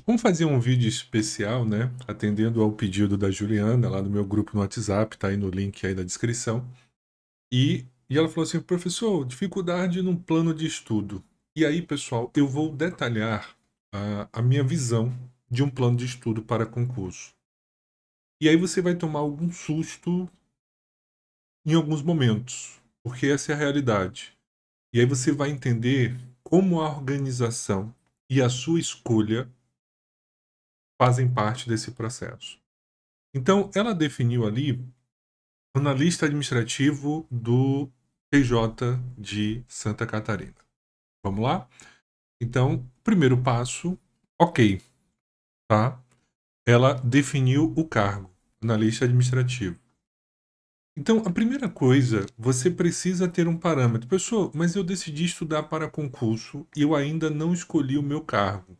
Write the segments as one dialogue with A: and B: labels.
A: Vamos fazer um vídeo especial, né? Atendendo ao pedido da Juliana, lá no meu grupo no WhatsApp, tá aí no link aí da descrição. E ela falou assim: professor, dificuldade num plano de estudo. E aí, pessoal, eu vou detalhar a minha visão de um plano de estudo para concurso. E aí você vai tomar algum susto em alguns momentos, porque essa é a realidade. E aí você vai entender como a organização e a sua escolha fazem parte desse processo. Então, ela definiu ali analista administrativo do TJ de Santa Catarina. Vamos lá? Então, primeiro passo, ok, tá? Ela definiu o cargo, analista administrativo. Então, a primeira coisa, você precisa ter um parâmetro. Pessoal, mas eu decidi estudar para concurso e eu ainda não escolhi o meu cargo.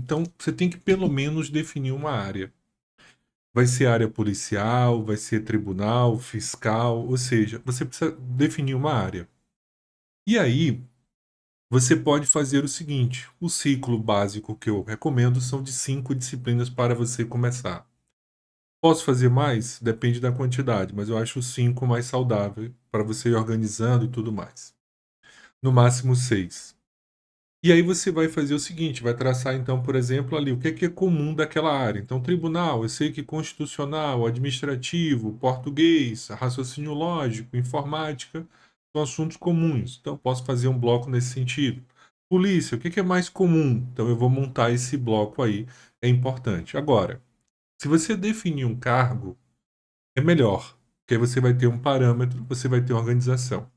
A: Então, você tem que pelo menos definir uma área. Vai ser área policial, vai ser tribunal, fiscal, ou seja, você precisa definir uma área. E aí, você pode fazer o seguinte: o ciclo básico que eu recomendo são de 5 disciplinas para você começar. Posso fazer mais? Depende da quantidade, mas eu acho 5 mais saudável para você ir organizando e tudo mais. No máximo 6. E aí você vai fazer o seguinte, vai traçar então, por exemplo, ali o que é comum daquela área. Então, tribunal, eu sei que constitucional, administrativo, português, raciocínio lógico, informática, são assuntos comuns. Então, eu posso fazer um bloco nesse sentido. Polícia, o que é mais comum? Então, eu vou montar esse bloco aí, é importante. Agora, se você definir um cargo, é melhor, porque aí você vai ter um parâmetro, você vai ter organização,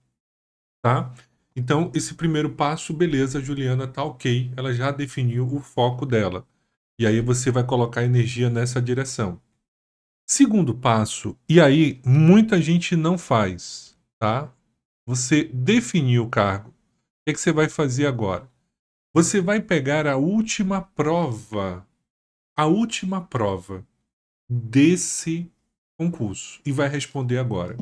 A: tá? Então, esse primeiro passo, beleza, a Juliana tá ok, ela já definiu o foco dela. E aí você vai colocar energia nessa direção. Segundo passo, e aí muita gente não faz, tá? Você definiu o cargo. O que você vai fazer agora? Você vai pegar a última prova desse concurso e vai responder agora.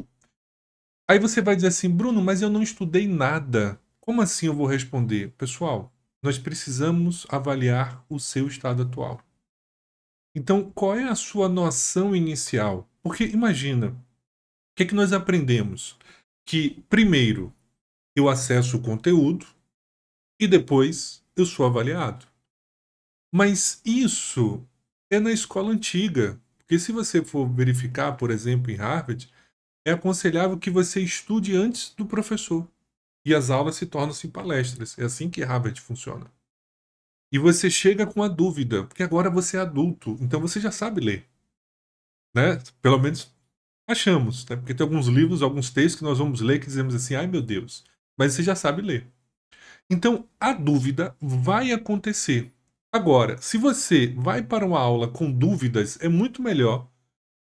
A: Aí você vai dizer assim, Bruno, mas eu não estudei nada. Como assim eu vou responder? Pessoal, nós precisamos avaliar o seu estado atual. Então, qual é a sua noção inicial? Porque imagina, o que nós aprendemos? Que primeiro eu acesso o conteúdo e depois eu sou avaliado. Mas isso é na escola antiga. Porque se você for verificar, por exemplo, em Harvard, é aconselhável que você estude antes do professor. E as aulas se tornam-se palestras. É assim que Harvard funciona. E você chega com a dúvida, porque agora você é adulto, então você já sabe ler, né? Pelo menos achamos, né? Porque tem alguns livros, alguns textos que nós vamos ler que dizemos assim, ai meu Deus, mas você já sabe ler. Então, a dúvida vai acontecer. Agora, se você vai para uma aula com dúvidas, é muito melhor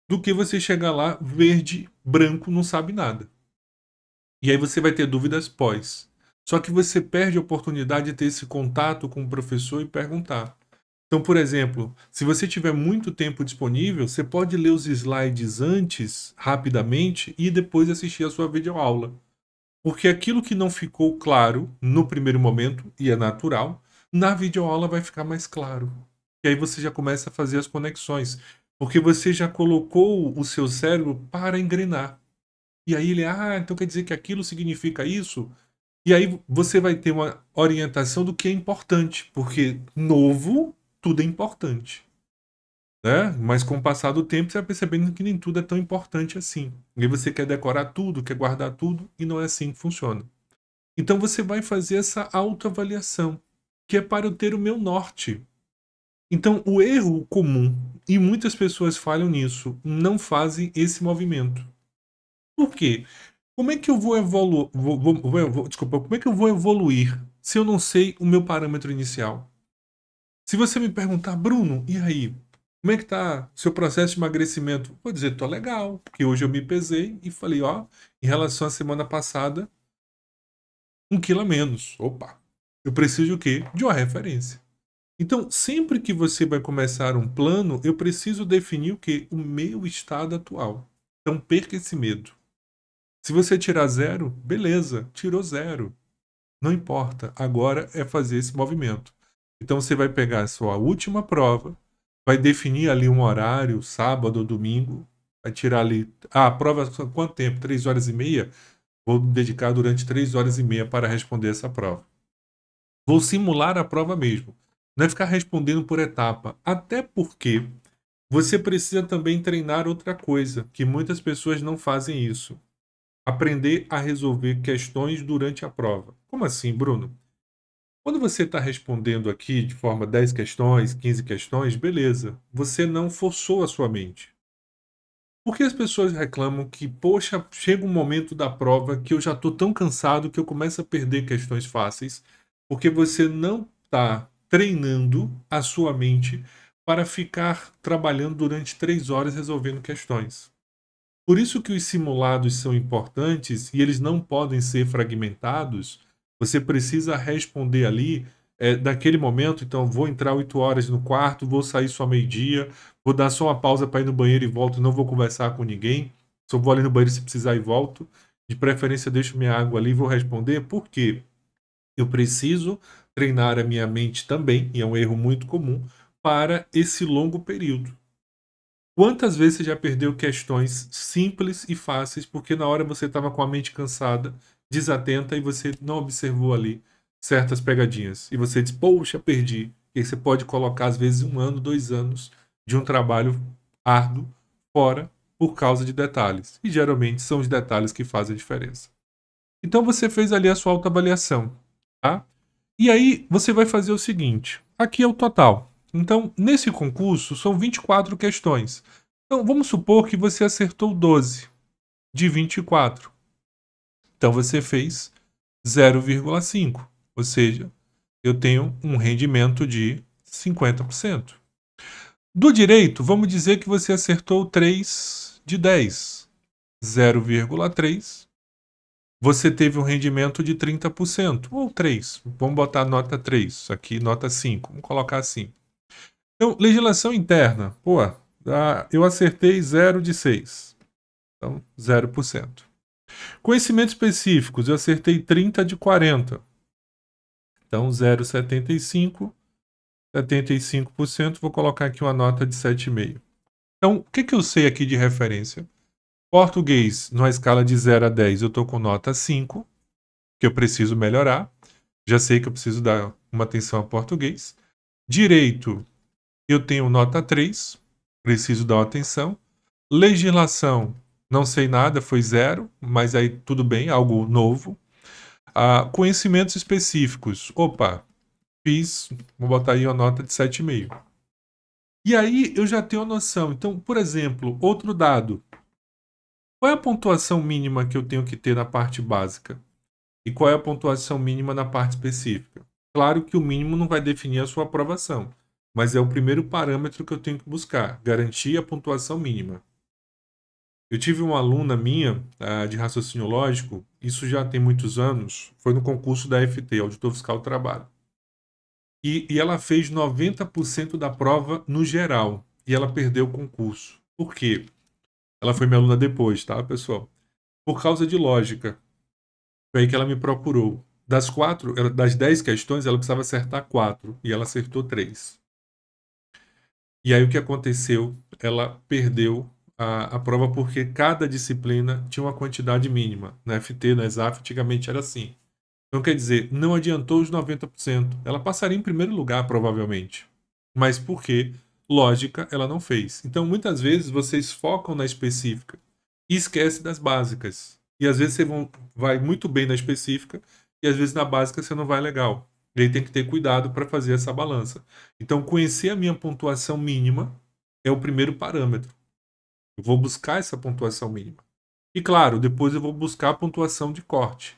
A: do que você chegar lá verde, branco, não sabe nada. E aí você vai ter dúvidas pós. Só que você perde a oportunidade de ter esse contato com o professor e perguntar. Então, por exemplo, se você tiver muito tempo disponível, você pode ler os slides antes, rapidamente, e depois assistir a sua videoaula. Porque aquilo que não ficou claro no primeiro momento, e é natural, na videoaula vai ficar mais claro. E aí você já começa a fazer as conexões. Porque você já colocou o seu cérebro para engrenar. E aí ele, então quer dizer que aquilo significa isso? E aí você vai ter uma orientação do que é importante, porque novo, tudo é importante, né? Mas com o passar do tempo, você vai percebendo que nem tudo é tão importante assim. E aí você quer decorar tudo, quer guardar tudo, e não é assim que funciona. Então você vai fazer essa autoavaliação, que é para eu ter o meu norte. Então o erro comum, e muitas pessoas falham nisso, não fazem esse movimento. Por quê? Como é que eu vou evoluir? Desculpa, como é que eu vou evoluir se eu não sei o meu parâmetro inicial? Se você me perguntar, Bruno, e aí? Como é que tá seu processo de emagrecimento? Vou dizer, tô legal, porque hoje eu me pesei e falei, ó, em relação à semana passada, 1 quilo a menos. Opa, eu preciso de o quê? De uma referência. Então, sempre que você vai começar um plano, eu preciso definir o quê? O meu estado atual. Então, perca esse medo. Se você tirar 0, beleza, tirou 0. Não importa, agora é fazer esse movimento. Então você vai pegar a sua última prova, vai definir ali um horário, sábado ou domingo, vai tirar ali. Ah, a prova quanto tempo? 3 horas e meia? Vou dedicar durante 3 horas e meia para responder essa prova. Vou simular a prova mesmo. Não é ficar respondendo por etapa. Até porque você precisa também treinar outra coisa, que muitas pessoas não fazem isso. Aprender a resolver questões durante a prova. Como assim, Bruno? Quando você está respondendo aqui de forma 10 questões, 15 questões, beleza. Você não forçou a sua mente. Por que as pessoas reclamam que, poxa, chega um momento da prova que eu já estou tão cansado que eu começo a perder questões fáceis? Porque você não está treinando a sua mente para ficar trabalhando durante 3 horas resolvendo questões. Por isso que os simulados são importantes e eles não podem ser fragmentados. Você precisa responder ali daquele momento. Então, vou entrar 8 horas no quarto, vou sair só meio-dia, vou dar só uma pausa para ir no banheiro e volto, não vou conversar com ninguém. Só vou ali no banheiro se precisar e volto. De preferência, deixo minha água ali e vou responder. Por quê? Eu preciso treinar a minha mente também, e é um erro muito comum, para esse longo período. Quantas vezes você já perdeu questões simples e fáceis porque na hora você estava com a mente cansada, desatenta e você não observou ali certas pegadinhas. E você diz, poxa, perdi. E aí você pode colocar, às vezes, 1 ano, 2 anos de um trabalho árduo fora por causa de detalhes. E geralmente são os detalhes que fazem a diferença. Então você fez ali a sua autoavaliação, tá? E aí você vai fazer o seguinte: aqui é o total. Então, nesse concurso, são 24 questões. Então, vamos supor que você acertou 12 de 24. Então, você fez 0,5. Ou seja, eu tenho um rendimento de 50%. Do direito, vamos dizer que você acertou 3 de 10. 0,3. Você teve um rendimento de 30%. Ou 3. Vamos botar nota 3. Aqui, nota 5. Vamos colocar assim. Então, legislação interna. Pô, eu acertei 0 de 6. Então, 0%. Conhecimentos específicos. Eu acertei 30 de 40. Então, 0,75. 75%. Vou colocar aqui uma nota de 7,5. Então, o que eu sei aqui de referência? Português, numa escala de 0 a 10, eu estou com nota 5, que eu preciso melhorar. Já sei que eu preciso dar uma atenção a português. Direito, eu tenho nota 3, preciso dar uma atenção. Legislação, não sei nada, foi 0, mas aí tudo bem, algo novo. Conhecimentos específicos, opa, fiz, vou botar aí uma nota de 7,5. E aí eu já tenho a noção. Então, por exemplo, outro dado. Qual é a pontuação mínima que eu tenho que ter na parte básica? E qual é a pontuação mínima na parte específica? Claro que o mínimo não vai definir a sua aprovação, mas é o primeiro parâmetro que eu tenho que buscar, garantir a pontuação mínima. Eu tive uma aluna minha de raciocínio lógico, isso já tem muitos anos, foi no concurso da FT, Auditor Fiscal do Trabalho. E ela fez 90% da prova no geral, e ela perdeu o concurso. Por quê? Ela foi minha aluna depois, tá, pessoal? Por causa de lógica. Foi aí que ela me procurou. Das 10 questões, ela precisava acertar 4 e ela acertou 3. E aí o que aconteceu? Ela perdeu a prova porque cada disciplina tinha uma quantidade mínima. Na FT, na ESAF, antigamente era assim. Então, quer dizer, não adiantou os 90%. Ela passaria em primeiro lugar, provavelmente. Mas por quê? Lógica, ela não fez. Então, muitas vezes, vocês focam na específica e esquecem das básicas. E às vezes você vai muito bem na específica e às vezes na básica você não vai legal. E aí tem que ter cuidado para fazer essa balança. Então, conhecer a minha pontuação mínima é o primeiro parâmetro. Eu vou buscar essa pontuação mínima. E claro, depois eu vou buscar a pontuação de corte.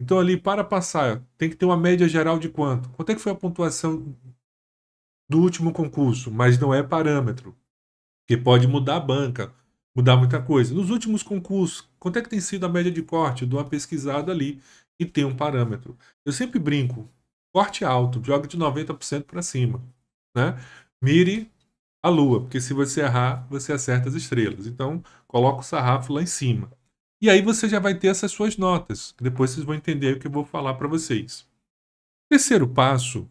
A: Então, ali, para passar, tem que ter uma média geral de quanto? Quanto é que foi a pontuação do último concurso? Mas não é parâmetro, porque pode mudar a banca, mudar muita coisa. Nos últimos concursos, quanto é que tem sido a média de corte? Eu dou uma pesquisada ali e tem um parâmetro. Eu sempre brinco, corte alto, joga de 90% para cima. Né? Mire a lua, porque se você errar, você acerta as estrelas. Então, coloca o sarrafo lá em cima. E aí você já vai ter essas suas notas, que depois vocês vão entender o que eu vou falar para vocês. Terceiro passo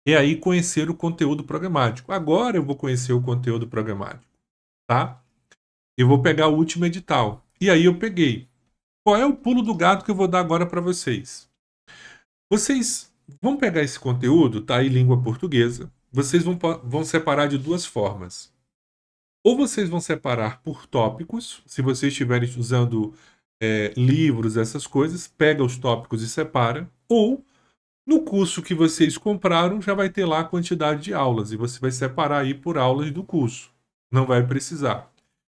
A: é aí conhecer o conteúdo programático. Agora eu vou conhecer o conteúdo programático, tá? Eu vou pegar o último edital. E aí eu peguei. Qual é o pulo do gato que eu vou dar agora para vocês? Vocês vão pegar esse conteúdo, tá? Em língua portuguesa. Vocês vão separar de duas formas. Ou vocês vão separar por tópicos, se vocês estiverem usando livros, essas coisas, pega os tópicos e separa. Ou no curso que vocês compraram, já vai ter lá a quantidade de aulas e você vai separar aí por aulas do curso. Não vai precisar.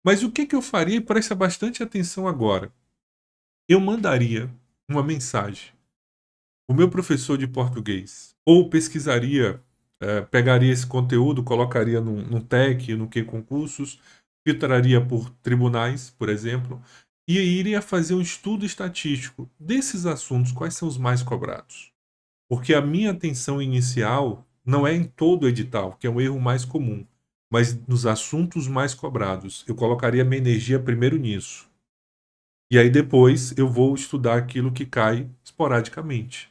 A: Mas o que eu faria? Presta bastante atenção agora. Eu mandaria uma mensagem. O meu professor de português ou pesquisaria, pegaria esse conteúdo, colocaria num TEC, no que concursos, filtraria por tribunais, por exemplo, e iria fazer um estudo estatístico desses assuntos, quais são os mais cobrados. Porque a minha atenção inicial não é em todo o edital, que é um erro mais comum, mas nos assuntos mais cobrados. Eu colocaria minha energia primeiro nisso. E aí depois eu vou estudar aquilo que cai esporadicamente.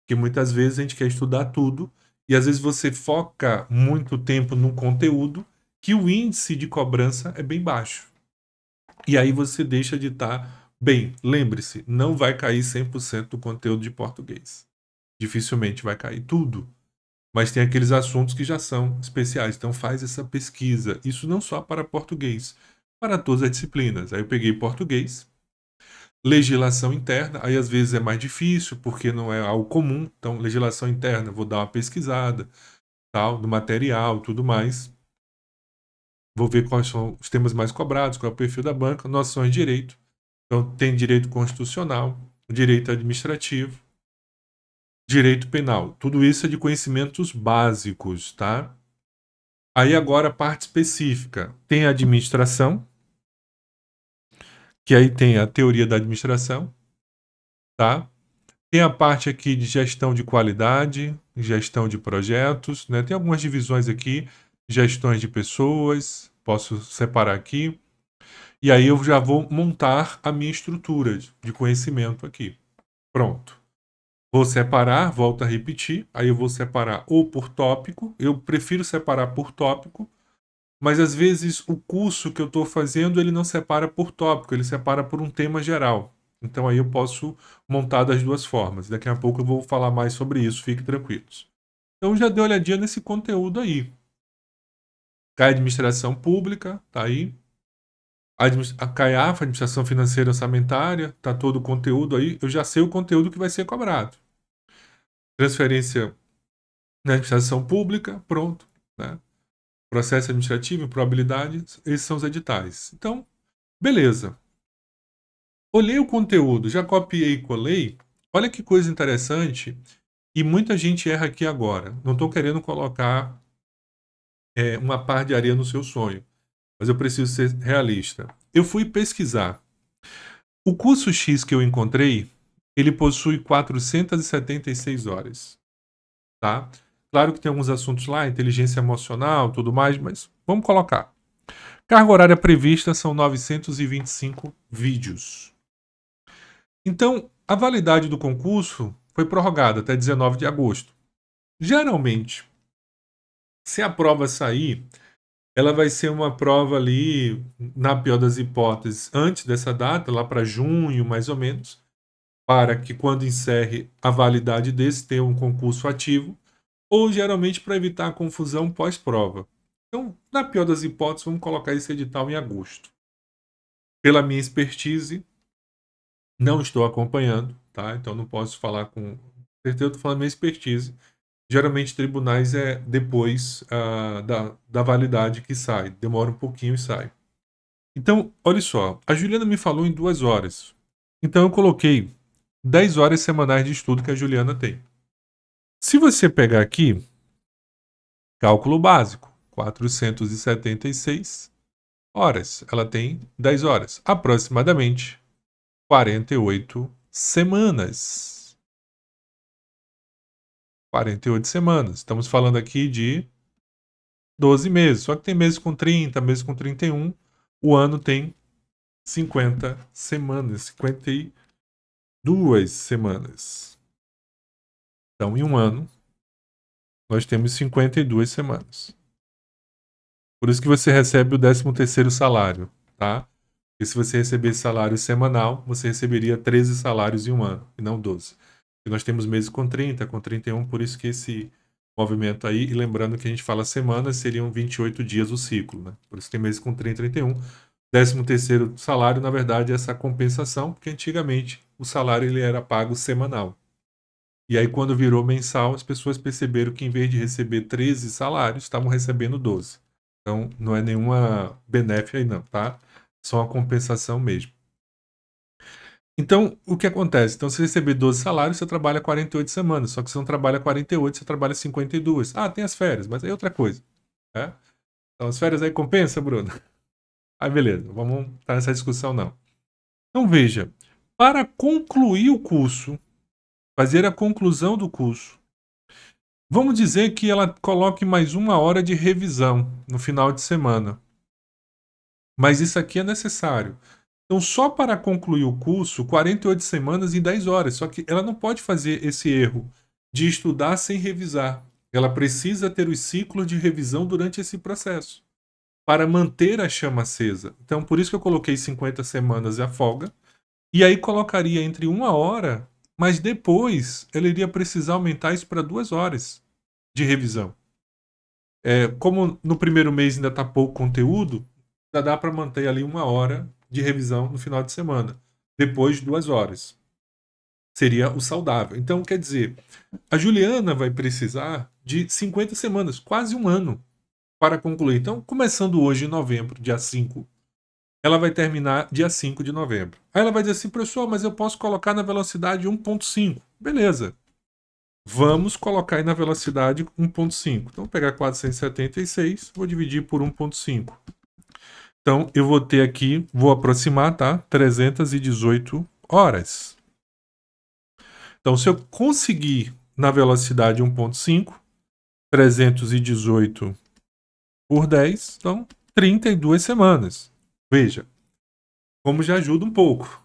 A: Porque muitas vezes a gente quer estudar tudo e às vezes você foca muito tempo num conteúdo que o índice de cobrança é bem baixo. E aí você deixa de estar bem. Lembre-se, não vai cair 100% do conteúdo de português. Dificilmente vai cair tudo. Mas tem aqueles assuntos que já são especiais. Então faz essa pesquisa. Isso não só para português, para todas as disciplinas. Aí eu peguei português, legislação interna, aí às vezes é mais difícil, porque não é algo comum. Então, legislação interna, vou dar uma pesquisada, tal, no material, tudo mais. Vou ver quais são os temas mais cobrados, qual é o perfil da banca, noções de direito. Então, tem direito constitucional, direito administrativo, direito penal. Tudo isso é de conhecimentos básicos, tá? Aí agora a parte específica. Tem a administração, que aí tem a teoria da administração, tá? Tem a parte aqui de gestão de qualidade, gestão de projetos, né? Tem algumas divisões aqui, gestões de pessoas, posso separar aqui. E aí eu já vou montar a minha estrutura de conhecimento aqui. Pronto. Vou separar, volto a repetir, aí eu vou separar ou por tópico, eu prefiro separar por tópico, mas às vezes o curso que eu estou fazendo ele não separa por tópico, ele separa por um tema geral. Então aí eu posso montar das duas formas. Daqui a pouco eu vou falar mais sobre isso, fiquem tranquilos. Então já dei uma olhadinha nesse conteúdo aí. CAI Administração Pública, tá aí. A CAIAF, Administração Financeira Orçamentária, tá todo o conteúdo aí. Eu já sei o conteúdo que vai ser cobrado. Transferência na administração pública, pronto, né? Processo administrativo, improbabilidade, esses são os editais. Então, beleza. Olhei o conteúdo, já copiei e colei. Olha que coisa interessante. E muita gente erra aqui agora. Não estou querendo colocar uma par de areia no seu sonho, mas eu preciso ser realista. Eu fui pesquisar. O curso X que eu encontrei, ele possui 476 horas, tá? Claro que tem alguns assuntos lá, inteligência emocional, tudo mais, mas vamos colocar. Carga horária prevista são 925 vídeos. Então, a validade do concurso foi prorrogada até 19 de agosto. Geralmente, se a prova sair, ela vai ser uma prova ali, na pior das hipóteses, antes dessa data, lá para junho, mais ou menos, para que quando encerre a validade desse, tenha um concurso ativo, ou geralmente para evitar a confusão pós-prova. Então, na pior das hipóteses, vamos colocar esse edital em agosto. Pela minha expertise, não estou acompanhando, tá? Então não posso falar com certeza, estou falando minha expertise. Geralmente tribunais é depois da validade que sai, demora um pouquinho e sai. Então, olha só, a Juliana me falou em 2 horas. Então eu coloquei 10 horas semanais de estudo que a Juliana tem. Se você pegar aqui, cálculo básico, 476 horas. Ela tem 10 horas, aproximadamente 48 semanas. 48 semanas. Estamos falando aqui de 12 meses. Só que tem meses com 30, meses com 31. O ano tem 50 semanas, 52 semanas. Então, em um ano, nós temos 52 semanas. Por isso que você recebe o 13º salário, tá? Porque se você recebesse salário semanal, você receberia 13 salários em um ano, e não 12. E nós temos meses com 30, com 31, por isso que esse movimento aí, e lembrando que a gente fala semanas, seriam 28 dias o ciclo, né? Por isso que tem meses com 30, 31. 13º salário, na verdade, é essa compensação, porque antigamente o salário ele era pago semanal. E aí, quando virou mensal, as pessoas perceberam que em vez de receber 13 salários, estavam recebendo 12. Então, não é nenhuma benéfica aí não, tá? Só uma compensação mesmo. Então, o que acontece? Então, se você receber 12 salários, você trabalha 48 semanas. Só que você não trabalha 48, você trabalha 52. Ah, tem as férias, mas aí é outra coisa. Né? Então, as férias aí compensa, Bruno? Aí, beleza. Vamos estar nessa discussão, não. Então, veja. Para concluir o curso, fazer a conclusão do curso, vamos dizer que ela coloque mais 1 hora de revisão no final de semana. Mas isso aqui é necessário. Então, só para concluir o curso, 48 semanas e 10 horas. Só que ela não pode fazer esse erro de estudar sem revisar. Ela precisa ter os ciclos de revisão durante esse processo para manter a chama acesa. Então, por isso que eu coloquei 50 semanas e a folga. E aí colocaria entre 1 hora, mas depois ela iria precisar aumentar isso para 2 horas de revisão. Como no primeiro mês ainda está pouco conteúdo, já dá para manter ali 1 hora de revisão no final de semana. Depois, 2 horas. Seria o saudável. Então, quer dizer, a Juliana vai precisar de 50 semanas, quase um ano, para concluir. Então, começando hoje, em novembro, dia 5, ela vai terminar dia 5 de novembro. Aí ela vai dizer assim, professor, mas eu posso colocar na velocidade 1.5. Beleza. Vamos colocar aí na velocidade 1.5. Então, vou pegar 476, vou dividir por 1.5. Então, eu vou ter aqui, vou aproximar, tá? 318 horas. Então, se eu conseguir na velocidade 1.5, 318 por 10, então 32 semanas. Veja, como já ajuda um pouco.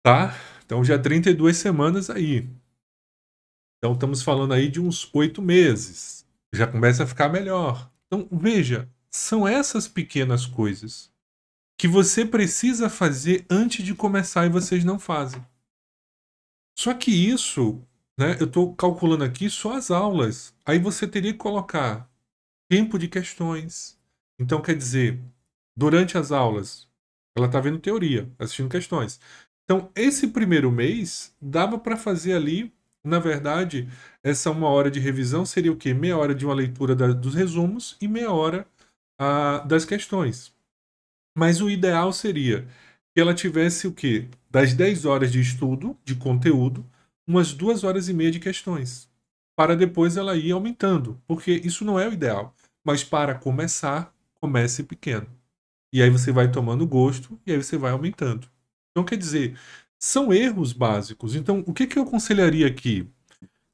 A: Tá? Então, já 32 semanas aí. Então, estamos falando aí de uns 8 meses. Já começa a ficar melhor. Então, veja, são essas pequenas coisas que você precisa fazer antes de começar e vocês não fazem. Só que isso, né, eu estou calculando aqui só as aulas. Aí você teria que colocar tempo de questões. Então, quer dizer, durante as aulas, ela está vendo teoria, assistindo questões. Então, esse primeiro mês, dava para fazer ali, na verdade, essa 1 hora de revisão seria o quê? Meia hora de uma leitura dos resumos e meia hora das questões. Mas o ideal seria que ela tivesse o quê? Das 10 horas de estudo, de conteúdo, umas 2 horas e meia de questões. Para depois ela ir aumentando. Porque isso não é o ideal. Mas para começar, comece pequeno. E aí você vai tomando gosto e aí você vai aumentando. Então, quer dizer, são erros básicos. Então, o que eu aconselharia aqui?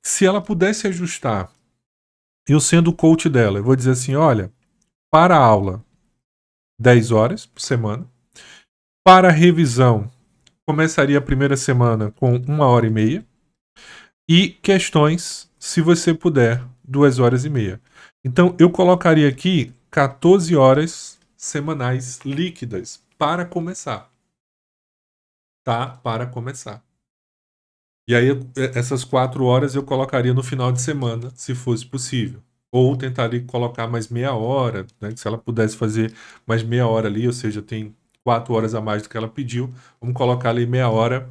A: Se ela pudesse ajustar, eu sendo o coach dela, eu vou dizer assim, olha, para a aula, 10 horas por semana. Para a revisão, começaria a primeira semana com 1 hora e meia. E questões, se você puder, 2 horas e meia. Então, eu colocaria aqui 14 horas semanais líquidas para começar. Tá? Para começar. E aí, essas 4 horas eu colocaria no final de semana, se fosse possível. Ou tentaria colocar mais meia hora, né? Se ela pudesse fazer mais meia hora ali, ou seja, tem 4 horas a mais do que ela pediu, vamos colocar ali meia hora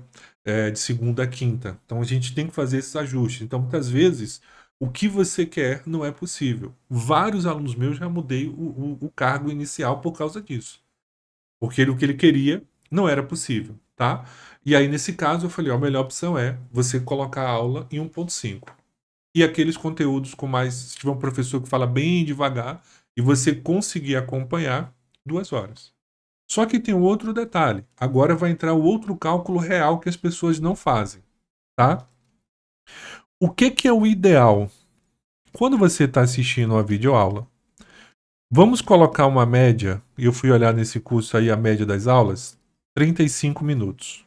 A: de segunda a quinta. Então a gente tem que fazer esses ajustes. Então, muitas vezes, o que você quer não é possível. Vários alunos meus já mudei o cargo inicial por causa disso. Porque o que ele queria não era possível, tá? E aí, nesse caso, eu falei, ó, a melhor opção é você colocar a aula em 1.5. E aqueles conteúdos com mais... Se tiver um professor que fala bem devagar e você conseguir acompanhar, 2 horas. Só que tem um outro detalhe. Agora vai entrar o outro cálculo real que as pessoas não fazem, tá? O que é o ideal? Quando você está assistindo uma videoaula, vamos colocar uma média, e eu fui olhar nesse curso aí a média das aulas, 35 minutos.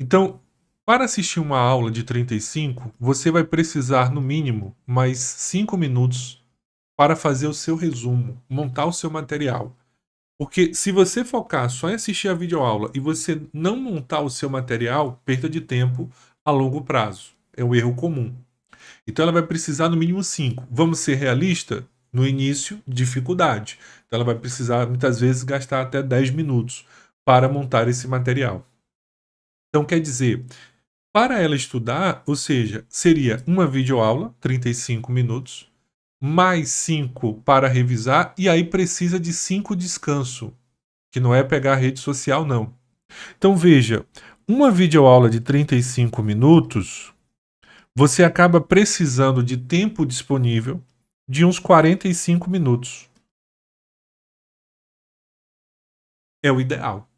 A: Então, Para assistir uma aula de 35, você vai precisar, no mínimo, mais 5 minutos para fazer o seu resumo, montar o seu material. Porque se você focar só em assistir a videoaula e você não montar o seu material, perda de tempo a longo prazo. É um erro comum. Então ela vai precisar no mínimo 5. Vamos ser realistas? No início, dificuldade. Então ela vai precisar, muitas vezes, gastar até 10 minutos para montar esse material. Então quer dizer, para ela estudar, ou seja, seria uma videoaula, 35 minutos, mais 5 para revisar, e aí precisa de 5 descanso, que não é pegar a rede social, não. Então veja, uma videoaula de 35 minutos, você acaba precisando de tempo disponível de uns 45 minutos. É o ideal.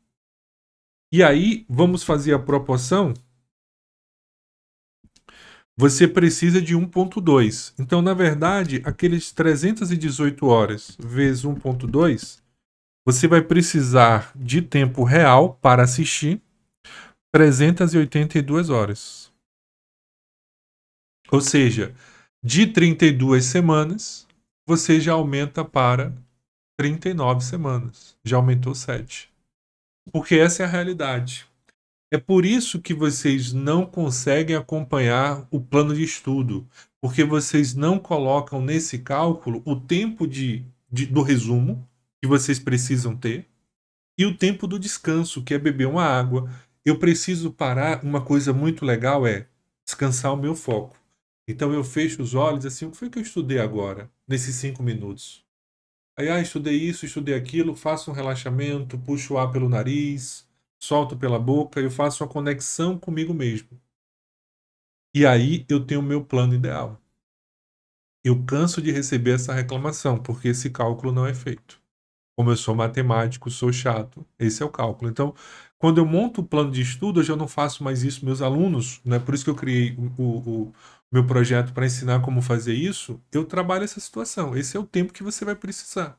A: E aí, vamos fazer a proporção. Você precisa de 1.2. Então, na verdade, aqueles 318 horas vezes 1.2, você vai precisar de tempo real para assistir 382 horas. Ou seja, de 32 semanas, você já aumenta para 39 semanas. Já aumentou 7. Porque essa é a realidade. É por isso que vocês não conseguem acompanhar o plano de estudo. Porque vocês não colocam nesse cálculo o tempo do resumo que vocês precisam ter e o tempo do descanso, que é beber uma água. Eu preciso parar. Uma coisa muito legal é descansar o meu foco. Então eu fecho os olhos assim, o que foi que eu estudei agora, nesses 5 minutos? Aí, estudei isso, estudei aquilo, faço um relaxamento, puxo o ar pelo nariz, solto pela boca, eu faço uma conexão comigo mesmo. E aí eu tenho o meu plano ideal. Eu canso de receber essa reclamação, porque esse cálculo não é feito. Como eu sou matemático, sou chato, esse é o cálculo. Então, quando eu monto o plano de estudo, eu já não faço mais isso meus alunos, né? Por isso que eu criei o meu projeto para ensinar como fazer isso. Eu trabalho essa situação. Esse é o tempo que você vai precisar.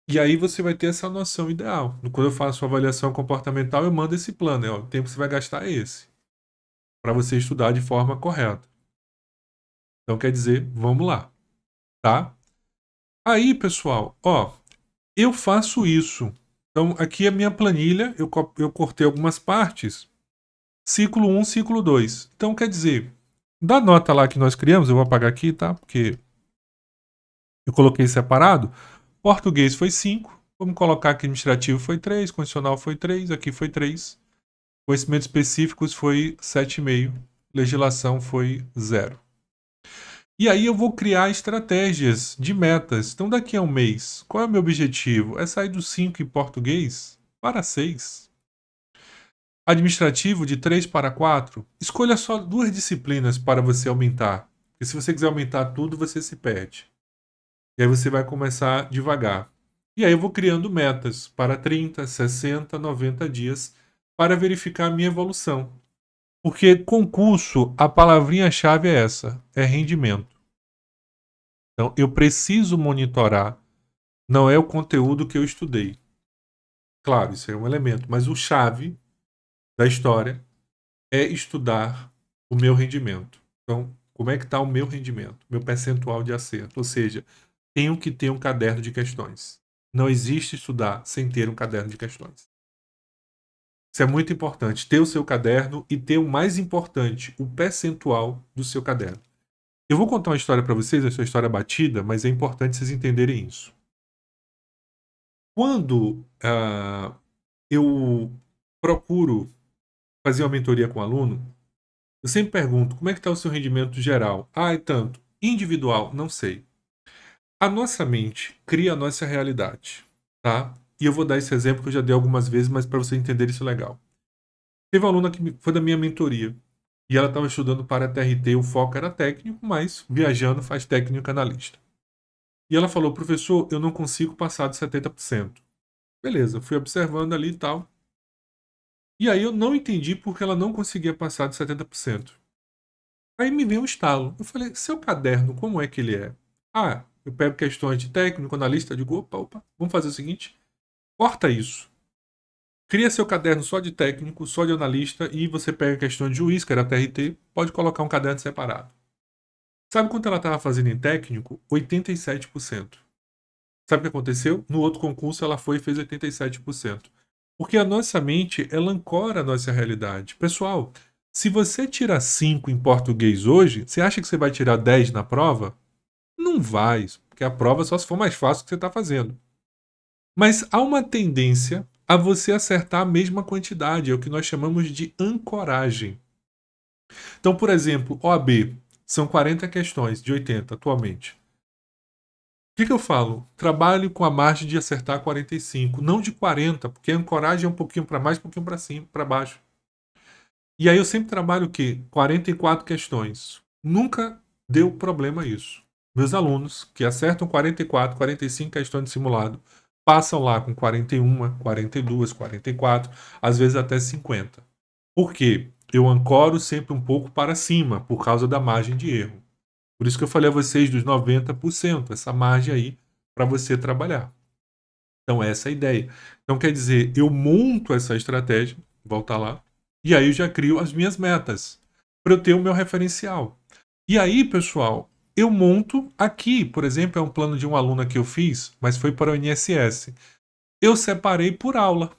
A: E aí você vai ter essa noção ideal. Quando eu faço a avaliação comportamental, eu mando esse plano. O tempo que você vai gastar é esse. Para você estudar de forma correta. Então, quer dizer, vamos lá. Tá? Aí, pessoal, eu faço isso. Então, aqui é a minha planilha. Eu cortei algumas partes. Ciclo 1, ciclo 2. Então, quer dizer, da nota lá que nós criamos, eu vou apagar aqui, tá? Porque eu coloquei separado. Português foi 5. Vamos colocar que administrativo foi 3, condicional foi 3, aqui foi 3. Conhecimentos específicos foi 7,5. Legislação foi 0. E aí eu vou criar estratégias de metas. Então, daqui a um mês, qual é o meu objetivo? É sair do 5 em português para 6. Administrativo de 3 para 4. Escolha só 2 disciplinas para você aumentar. Porque se você quiser aumentar tudo, você se perde. E aí você vai começar devagar. E aí eu vou criando metas para 30, 60, 90 dias para verificar a minha evolução. Porque concurso, a palavrinha-chave é essa, é rendimento. Então eu preciso monitorar, não é o conteúdo que eu estudei. Claro, isso é um elemento, mas o chave da história é estudar o meu rendimento. Então, como é que está o meu rendimento? Meu percentual de acerto. Ou seja, tenho que ter um caderno de questões. Não existe estudar sem ter um caderno de questões. Isso é muito importante, ter o seu caderno e ter o mais importante, o percentual do seu caderno. Eu vou contar uma história para vocês, essa história é batida, mas é importante vocês entenderem isso. Quando eu procuro fazer uma mentoria com o aluno, eu sempre pergunto, como é que está o seu rendimento geral? É tanto. Individual, não sei. A nossa mente cria a nossa realidade, tá? E eu vou dar esse exemplo que eu já dei algumas vezes, mas para você entender isso legal. Teve uma aluna que foi da minha mentoria e ela estava estudando para a TRT, o foco era técnico, mas viajando faz técnico analista. E ela falou, professor, eu não consigo passar de 70%. Beleza, fui observando ali e tal. E aí eu não entendi porque ela não conseguia passar de 70%. Aí me veio um estalo. Eu falei, seu caderno, como é que ele é? Eu pego questões de técnico, analista, eu digo, opa, vamos fazer o seguinte, corta isso. Cria seu caderno só de técnico, só de analista, e você pega a questão de juiz, que era TRT, pode colocar um caderno separado. Sabe quanto ela estava fazendo em técnico? 87%. Sabe o que aconteceu? No outro concurso ela foi e fez 87%. Porque a nossa mente, ela ancora a nossa realidade. Pessoal, se você tira 5 em português hoje, você acha que você vai tirar 10 na prova? Não vai, porque a prova só se for mais fácil que você está fazendo. Mas há uma tendência a você acertar a mesma quantidade, é o que nós chamamos de ancoragem. Então, por exemplo, OAB, são 40 questões de 80 atualmente. O que eu falo? Trabalho com a margem de acertar 45, não de 40, porque a ancoragem é um pouquinho para mais, um pouquinho para cima, para baixo. E aí eu sempre trabalho o quê? 44 questões. Nunca deu problema isso. Meus alunos que acertam 44, 45 questões de simulado, passam lá com 41, 42, 44, às vezes até 50. Por quê? Eu ancoro sempre um pouco para cima, por causa da margem de erro. Por isso que eu falei a vocês dos 90%, essa margem aí para você trabalhar. Então essa é a ideia. Então quer dizer, eu monto essa estratégia, voltar lá, e aí eu já crio as minhas metas, para eu ter o meu referencial. E aí, pessoal, eu monto aqui, por exemplo, é um plano de um aluno que eu fiz, mas foi para o INSS. Eu separei por aula.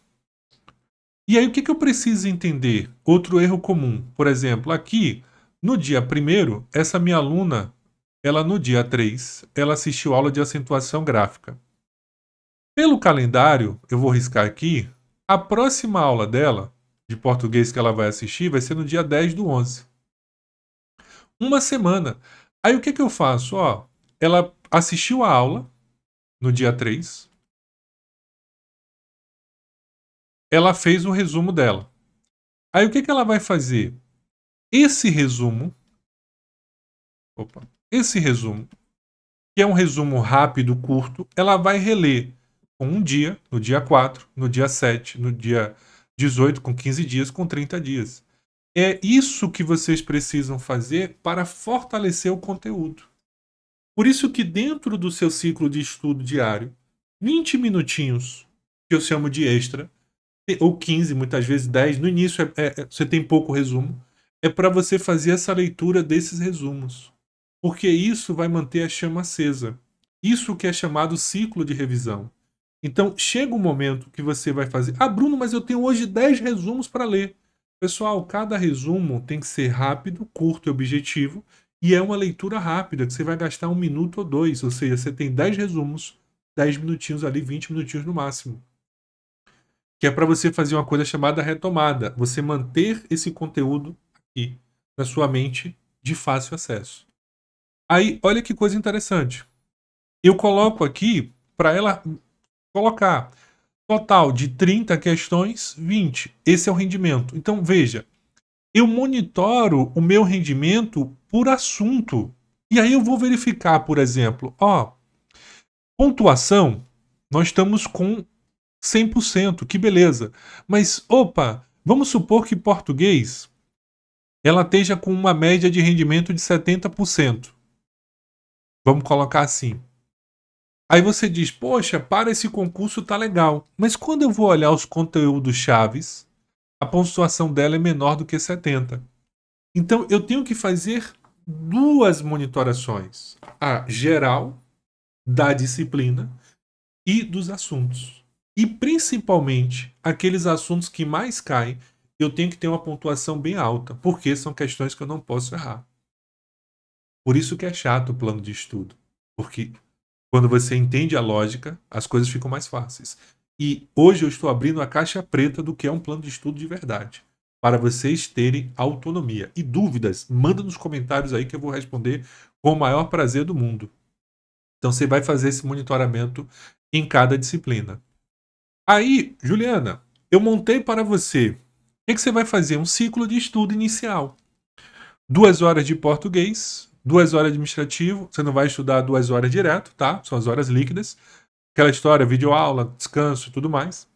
A: E aí o que eu preciso entender? Outro erro comum. Por exemplo, aqui, no dia 1º, essa minha aluna, ela no dia 3, ela assistiu aula de acentuação gráfica. Pelo calendário, eu vou riscar aqui, a próxima aula dela, de português que ela vai assistir, vai ser no dia 10/11. Uma semana. Aí o que eu faço? Ó, ela assistiu a aula no dia 3, ela fez o resumo dela. Aí o que ela vai fazer? Esse resumo, que é um resumo rápido, curto, ela vai reler com um dia, no dia 4, no dia 7, no dia 18, com 15 dias, com 30 dias. É isso que vocês precisam fazer para fortalecer o conteúdo. Por isso que dentro do seu ciclo de estudo diário, 20 minutinhos, que eu chamo de extra, ou 15, muitas vezes 10, no início você tem pouco resumo, é para você fazer essa leitura desses resumos. Porque isso vai manter a chama acesa. Isso que é chamado ciclo de revisão. Então, chega um momento que você vai fazer... Ah, Bruno, mas eu tenho hoje 10 resumos para ler. Pessoal, cada resumo tem que ser rápido, curto e objetivo, e é uma leitura rápida, que você vai gastar 1 minuto ou 2, ou seja, você tem 10 resumos, 10 minutinhos ali, 20 minutinhos no máximo. Que é para você fazer uma coisa chamada retomada, você manter esse conteúdo aqui na sua mente de fácil acesso. Aí, olha que coisa interessante. Eu coloco aqui para ela colocar total de 30 questões, 20. Esse é o rendimento. Então, veja, eu monitoro o meu rendimento por assunto. E aí eu vou verificar, por exemplo, pontuação, nós estamos com 100%, que beleza. Mas, opa, vamos supor que português ela esteja com uma média de rendimento de 70%. Vamos colocar assim. Aí você diz, poxa, para esse concurso tá legal. Mas quando eu vou olhar os conteúdos chaves, a pontuação dela é menor do que 70. Então eu tenho que fazer 2 monitorações. A geral, da disciplina e dos assuntos. E principalmente, aqueles assuntos que mais caem, eu tenho que ter uma pontuação bem alta, porque são questões que eu não posso errar. Por isso que é chato o plano de estudo. Porque quando você entende a lógica, as coisas ficam mais fáceis. E hoje eu estou abrindo a caixa preta do que é um plano de estudo de verdade, para vocês terem autonomia. E dúvidas, manda nos comentários aí que eu vou responder com o maior prazer do mundo. Então você vai fazer esse monitoramento em cada disciplina. Aí, Juliana, eu montei para você. O que você vai fazer? Um ciclo de estudo inicial. 2 horas de português, 2 horas de administrativo. Você não vai estudar 2 horas direto, tá? São as horas líquidas. Aquela história, videoaula, descanso e tudo mais.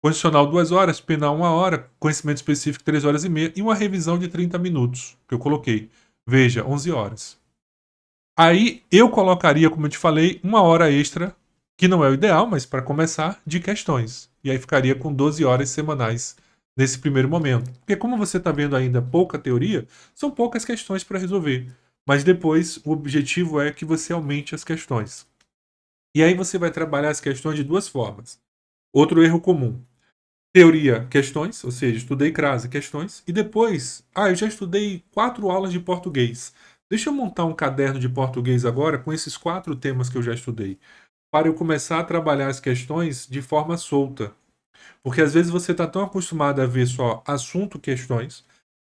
A: Condicional 2 horas, penal 1 hora, conhecimento específico 3 horas e meia e uma revisão de 30 minutos, que eu coloquei. Veja, 11 horas. Aí eu colocaria, como eu te falei, 1 hora extra que não é o ideal, mas para começar, de questões. E aí ficaria com 12 horas semanais nesse primeiro momento. Porque como você está vendo ainda pouca teoria, são poucas questões para resolver. Mas depois o objetivo é que você aumente as questões. E aí você vai trabalhar as questões de duas formas. Outro erro comum. Teoria, questões, ou seja, estudei crase, questões. E depois, eu já estudei 4 aulas de português. Deixa eu montar um caderno de português agora com esses 4 temas que eu já estudei, para eu começar a trabalhar as questões de forma solta. Porque às vezes você está tão acostumado a ver só assunto, questões.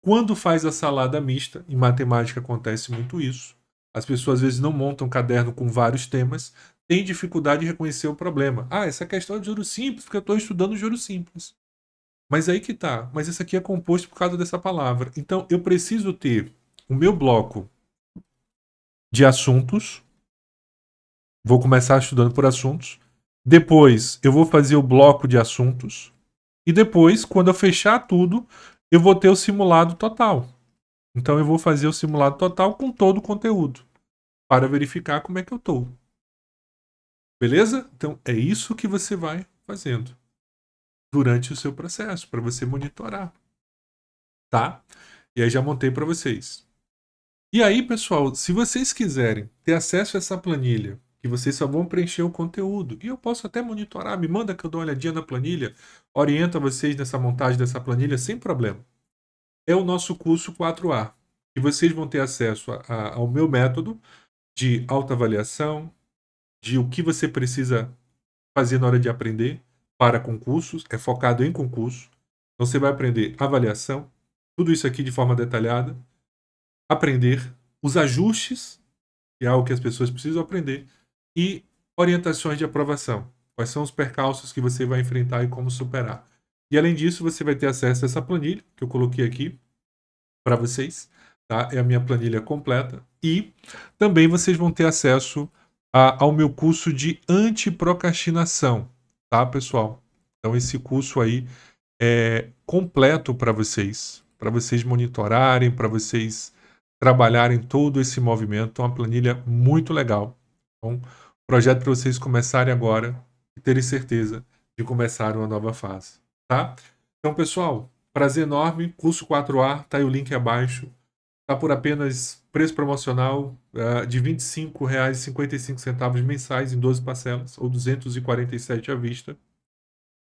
A: Quando faz a salada mista, em matemática acontece muito isso. As pessoas às vezes não montam um caderno com vários temas, têm dificuldade de reconhecer o problema. Essa questão é de juros simples, porque eu estou estudando juros simples. Mas aí que tá. Mas isso aqui é composto por causa dessa palavra. Então eu preciso ter o meu bloco de assuntos. Vou começar estudando por assuntos. Depois eu vou fazer o bloco de assuntos. E depois, quando eu fechar tudo, eu vou ter o simulado total. Então eu vou fazer o simulado total com todo o conteúdo, para verificar como é que eu estou. Beleza? Então é isso que você vai fazendo durante o seu processo, para você monitorar. Tá? E aí já montei para vocês. E aí, pessoal, se vocês quiserem ter acesso a essa planilha, que vocês só vão preencher o conteúdo, e eu posso até monitorar, me manda que eu dou uma olhadinha na planilha, oriento vocês nessa montagem dessa planilha sem problema. É o nosso curso 4A. E vocês vão ter acesso ao meu método de autoavaliação, de o que você precisa fazer na hora de aprender para concursos, é focado em concurso. Então você vai aprender avaliação, tudo isso aqui de forma detalhada, aprender os ajustes, que é algo que as pessoas precisam aprender, e orientações de aprovação. Quais são os percalços que você vai enfrentar e como superar. E além disso, você vai ter acesso a essa planilha que eu coloquei aqui para vocês. Tá? É a minha planilha completa. E também vocês vão ter acesso ao meu curso de antiprocrastinação. Tá, pessoal? Então esse curso aí é completo para vocês monitorarem, para vocês trabalharem todo esse movimento. É uma planilha muito legal. Então, projeto para vocês começarem agora e terem certeza de começar uma nova fase. Tá? Então, pessoal, prazer enorme. Curso 4A, tá aí o link abaixo. Tá por apenas preço promocional de R$ 25,55 mensais em 12 parcelas, ou R$ 247 à vista.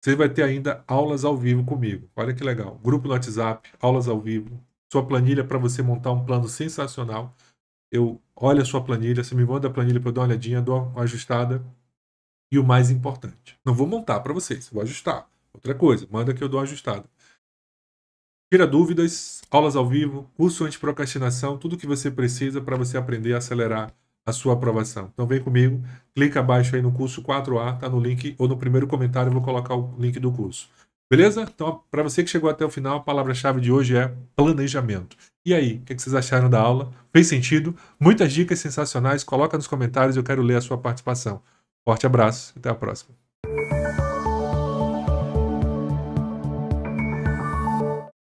A: Você vai ter ainda aulas ao vivo comigo. Olha que legal. Grupo no WhatsApp, aulas ao vivo, sua planilha para você montar um plano sensacional. Eu olho a sua planilha, você me manda a planilha para eu dar uma olhadinha, dou uma ajustada. E o mais importante, não vou montar para vocês, vou ajustar. Outra coisa, manda que eu dou uma ajustada. Tira dúvidas, aulas ao vivo, curso antiprocrastinação, tudo que você precisa para você aprender a acelerar a sua aprovação. Então vem comigo, clica abaixo aí no curso 4A, tá no link, ou no primeiro comentário eu vou colocar o link do curso. Beleza? Então, para você que chegou até o final, a palavra-chave de hoje é planejamento. E aí, o que vocês acharam da aula? Fez sentido? Muitas dicas sensacionais, coloca nos comentários, eu quero ler a sua participação. Forte abraço, até a próxima.